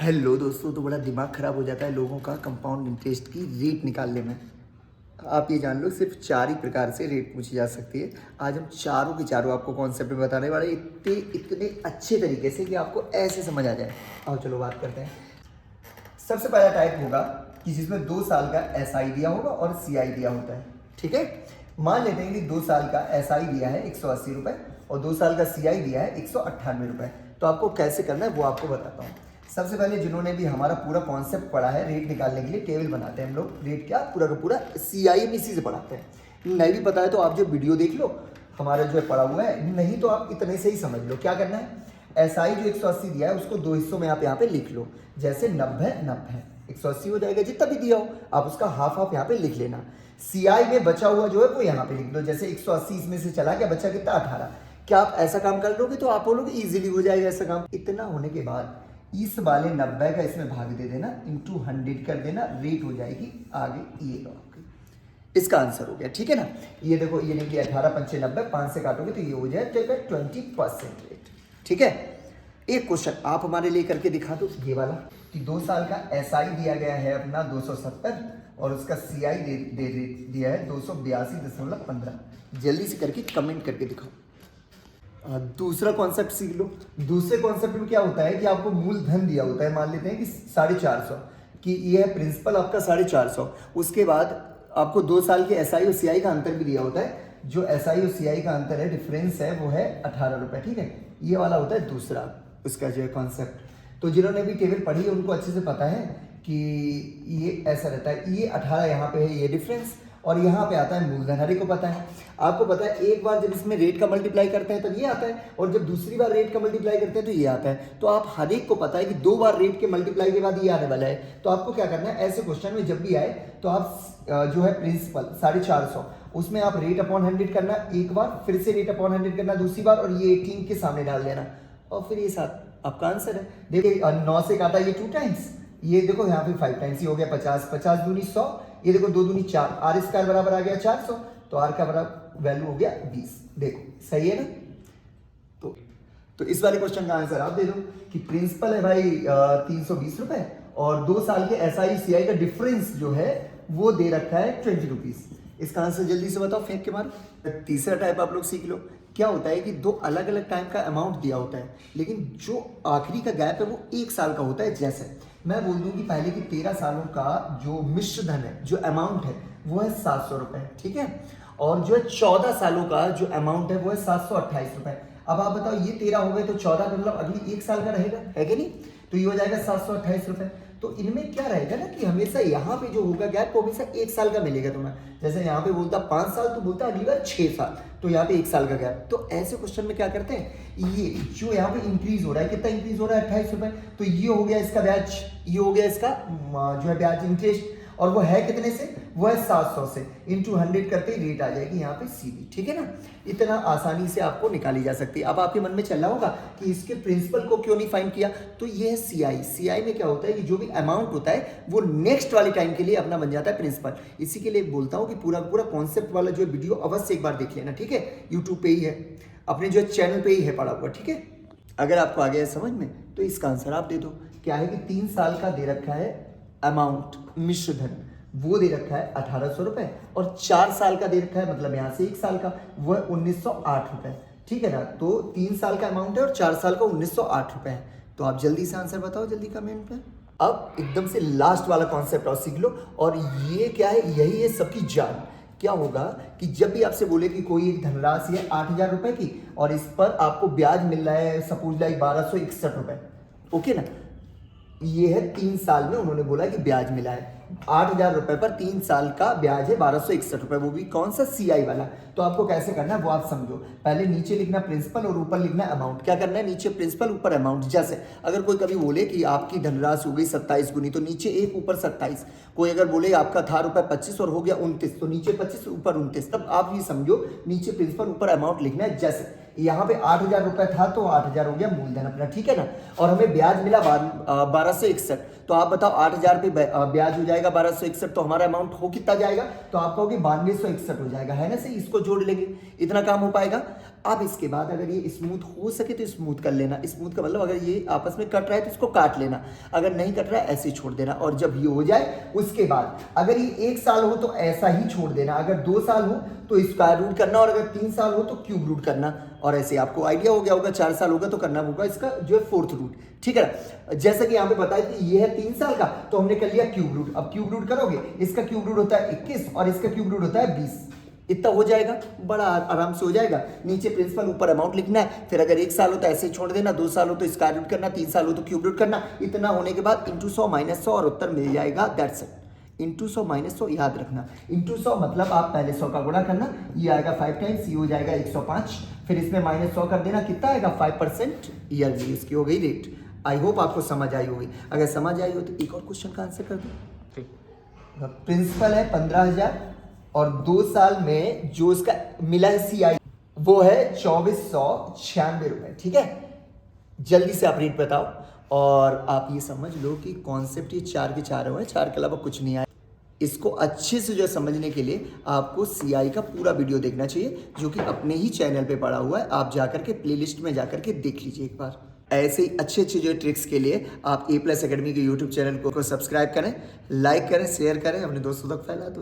Hello दोस्तों। तो बड़ा दिमाग ख़राब हो जाता है लोगों का कंपाउंड इंटरेस्ट की रेट निकालने में। आप ये जान लो सिर्फ 4 ही प्रकार से रेट पूछी जा सकती है। आज हम चारों के चारों आपको कॉन्सेप्ट में बताने वाले इतने इतने अच्छे तरीके से कि आपको ऐसे समझ आ जाए। आओ चलो बात करते हैं। सबसे पहला टाइप होगा कि जिसमें 2 साल का एसआई दिया होगा और सीआई दिया होता है। ठीक है, मान लेते हैं कि 2 साल का एसआई दिया है 180 रुपये और 2 साल का सीआई दिया है 198 रुपये। तो आपको कैसे करना है वो आपको बताता हूँ। सबसे पहले जिन्होंने भी हमारा पूरा कॉन्सेप्ट पढ़ा है रेट निकालने के लिए टेबल बनाते हैं हम लोग। रेट क्या पूरा का पूरा सीआई में इसी से पढ़ाते हैं। नहीं भी पता है तो आप जो वीडियो देख लो, हमारा जो है पढ़ा हुआ है। नहीं तो आप इतने से ही समझ लो। क्या करना है, एसआई जो 180 दिया है उसको 2 हिस्सों में आप यहाँ पे लिख लो। जैसे 90 180 हो जाएगा जितना भी दिया हो, आप उसका हाफ हाफ यहाँ पे लिख लेना। सीआई में बचा हुआ जो है वो यहाँ पे लिख दो। जैसे 180 इसमें से चला गया, बचा कितना 18। क्या आप ऐसा काम कर लोगे तो आप बोलोगे इजीली हो जाएगा ऐसा काम। इतना होने के बाद इस वाले 90 का इसमें भाग दे देना, इंटू 100 कर देना, रेट हो जाएगी आगे ये लो आपकी। इसका आंसर हो गया। ठीक है ना। ये देखो, ये निकली 18 पंचे 90, 5 से काटोगे तो ये हो जाएगा 20% रेट। ठीक है। एक क्वेश्चन आप हमारे लिए करके दिखा दो ये वाला कि 2 साल का एसआई दिया गया है अपना 270 और उसका सीआई दे दिया है 282.15। जल्दी से करके कमेंट करके दिखाओ। दूसरा कॉन्सेप्ट सीख लो। दूसरे कॉन्सेप्ट में क्या होता है कि आपको मूलधन दिया होता है। मान लेते हैं कि 450 कि ये है प्रिंसिपल आपका 450। उसके बाद आपको 2 साल के एसआई और सीआई का अंतर भी दिया होता है। जो एसआई और सीआई का अंतर है, डिफरेंस है, वो है 18 रुपये। ठीक है, ये वाला होता है दूसरा उसका जो है कॉन्सेप्ट। तो जिन्होंने भी टेबल पढ़ी है उनको अच्छे से पता है कि ये ऐसा रहता है। ये 18 यहाँ पे है, ये डिफरेंस, और यहाँ पे आता है मूलधन। हर एक को पता है। आपको पता है एक बार जब इसमें रेट का मल्टीप्लाई करते हैं तो ये आता है, और जब दूसरी बार रेट का मल्टीप्लाई करते हैं तो ये आता है। तो आप हर एक को पता है कि 2 बार रेट के मल्टीप्लाई के बाद ये आने वाला है। तो आपको क्या करना है, ऐसे क्वेश्चन में जब भी आए तो आप जो है प्रिंसिपल 450 उसमें आप रेट अपॉन 100 करना एक बार, फिर से रेट अपॉन 100 करना दूसरी बार, और ये 18 के सामने डाल देना, और फिर ये 7 आपका आंसर है। देखिए 9 से काटा ये 2 टाइम्स, ये देखो यहाँ पे 5 टाइम्स, ये हो गया 50, 50 दूनी 100, ये देखो 2 दूनी 4, आर स्क्वायर बराबर आ गया 400, तो आर का बराबर वैल्यू हो गया 20। देखो सही है ना। तो इस वाले क्वेश्चन का आंसर आप दे दो कि प्रिंसिपल है भाई 320 रुपए, और 2 साल के एसआई सीआई का डिफरेंस जो है वो दे रखा है 20 रुपीज। इसका आंसर जल्दी से बताओ, फेंक के मारो। तीसरा टाइप आप लोग सीख लो। क्या होता है कि 2 अलग अलग टाइम का अमाउंट दिया होता है, लेकिन जो आखिरी का गैप है वो 1 साल का होता है। जैसे मैं बोल दूं कि पहले की 13 सालों का जो मिश्र धन है, जो अमाउंट है वो है 700 रुपए। ठीक है, और जो है 14 सालों का जो अमाउंट है वो है 728 रुपए। अब आप बताओ ये 13 हो गए तो 14 का मतलब अगली 1 साल का रहेगा, है कि नहीं। तो ये हो जाएगा 728 रुपए। तो इनमें क्या रहेगा ना कि हमेशा यहाँ पे जो होगा गैप वो हमेशा 1 साल का मिलेगा तुम्हें। जैसे यहाँ पे बोलता 5 साल तो बोलता अगली बार 6 साल, तो यहाँ पे 1 साल का गैप। तो ऐसे क्वेश्चन में क्या करते हैं, ये जो यहाँ पे इंक्रीज हो रहा है, कितना इंक्रीज हो रहा है 28 रुपए, तो ये हो गया इसका ब्याज, ये हो गया इसका जो है ब्याज इंटरेस्ट, और वो है कितने से, वो है 700 से, इंटू 100 करते ही रेट आ जाएगी यहाँ पे सीधी। ठीक है ना। इतना आसानी से आपको निकाली जा सकती है। अब आपके मन में चल रहा होगा कि इसके प्रिंसिपल को क्यों नहीं फाइंड किया, तो ये है सीआई। सीआई में क्या होता है कि जो भी अमाउंट होता है वो नेक्स्ट वाले टाइम के लिए अपना बन जाता है प्रिंसिपल। इसी के लिए बोलता हूँ कि पूरा पूरा कॉन्सेप्ट वाला जो वीडियो अवश्य एक बार देख लेना। ठीक है, यूट्यूब पे ही है, अपने जो चैनल पे ही है पड़ा हुआ। ठीक है, अगर आपको आ गया समझ में तो इसका आंसर आप दे दो। क्या है कि 3 साल का दे रखा है अमाउंट मिश्र धन, वो दे रखा है 1800 रुपए, और 4 साल का दे रखा है मतलब यहां से 1 साल का, वो है 1908 रुपए। ठीक है ना। तो 3 साल का अमाउंट है और 4 साल का 1908 रुपए है। तो आप जल्दी से आंसर बताओ, जल्दी कमेंट पे। अब एकदम से लास्ट वाला कॉन्सेप्ट और सीख लो, और ये क्या है, यही है सबकी जान। क्या होगा कि जब भी आपसे बोले कि कोई एक धनराशि है 8000 रुपए की, और इस पर आपको ब्याज मिल रहा है सपोज लाइक 1261 रुपए, ओके ना। ये है 3 साल में उन्होंने बोला कि ब्याज मिला है 8000 रुपए पर 3 साल का ब्याज है 1261 रुपए, वो भी कौन सा सीआई वाला। तो आपको कैसे करना है वो आप समझो। पहले नीचे लिखना प्रिंसिपल और ऊपर लिखना अमाउंट। क्या करना है, नीचे प्रिंसिपल ऊपर अमाउंट। जैसे अगर कोई कभी बोले कि आपकी धनराशि हो गई 27 गुनी, तो नीचे 1 ऊपर 27। कोई अगर बोले आपका था रुपए 25 और हो गया 29, तो नीचे 25 ऊपर 29। तब आप ये समझो नीचे प्रिंसिपल ऊपर अमाउंट लिखना है। जैसे यहाँ पे 8000 रुपए था तो 8000 हो गया मूलधन अपना। ठीक है ना। और हमें ब्याज मिला 1261, तो आप बताओ 8000 पे ब्याज हो जाएगा जाएगा 1261, तो हमारा अमाउंट हो कितना जाएगा, तो आप कहोगे 9261 हो जाएगा, है ना सही। इसको जोड़ लेंगे, इतना काम हो पाएगा। अब इसके बाद अगर ये स्मूथ हो सके तो स्मूथ कर लेना। स्मूथ का मतलब अगर ये आपस में कट रहा है तो इसको काट लेना, अगर नहीं कट रहा है ऐसे ही छोड़ देना। और जब ये हो जाए उसके बाद अगर ये 1 साल हो तो ऐसा ही छोड़ देना, अगर 2 साल हो तो स्क्वायर रूट करना, और अगर 3 साल हो तो क्यूब रूट करना। और ऐसे आपको आइडिया हो गया होगा, 4 साल होगा तो करना होगा इसका जो है 4th रूट, ठीक है ना। जैसे कि यहाँ पे बताया कि ये है 3 साल का, तो हमने कर लिया क्यूब रूट। अब क्यूब रूट करोगे, इसका क्यूब रूट होता है 21 और इसका क्यूब रूट होता है 20, इतना हो जाएगा, बड़ा आराम से हो जाएगा। नीचे प्रिंसिपल, ऊपर अमाउंट लिखना है। फिर अगर 1 साल हो तो ऐसे ही छोड़ देना, 2 साल हो तो स्क्वायर रूट करना, 3 साल हो तो क्यूब रूट करना। इतना होने के बाद इंटू 100 माइनस 100 और उत्तर मिल जाएगा, दैट्स इट। इंटू 100 माइनस 100 याद रखना। इंटू 100 मतलब आप पहले 100 का गुणा करना, ये आएगा 5 टाइम्स, ये हो जाएगा 105, फिर इसमें माइनस 100 कर देना, कितना आएगा 5% ईयरली, इसकी हो गई रेट। आई होप आपको समझ आई होगी। अगर समझ आई हो तो एक और क्वेश्चन का आंसर कर दो। प्रिंसिपल है 15,000 और 2 साल में जो इसका मिला है CI वो है 2496 रुपए, ठीक है। जल्दी से आप रेट बताओ, और आप ये समझ लो कि कॉन्सेप्ट ये 4 के 4 हुए, 4 के अलावा कुछ नहीं आया। इसको अच्छे से जो समझने के लिए आपको CI का पूरा वीडियो देखना चाहिए, जो कि अपने ही चैनल पे पड़ा हुआ है। आप जाकर के प्लेलिस्ट में जाकर के देख लीजिए एक बार। ऐसे ही अच्छे अच्छे जो ट्रिक्स के लिए आप A+ अकेडमी के यूट्यूब चैनल को सब्सक्राइब करें, लाइक करें, शेयर करें, अपने दोस्तों तक फैला दो।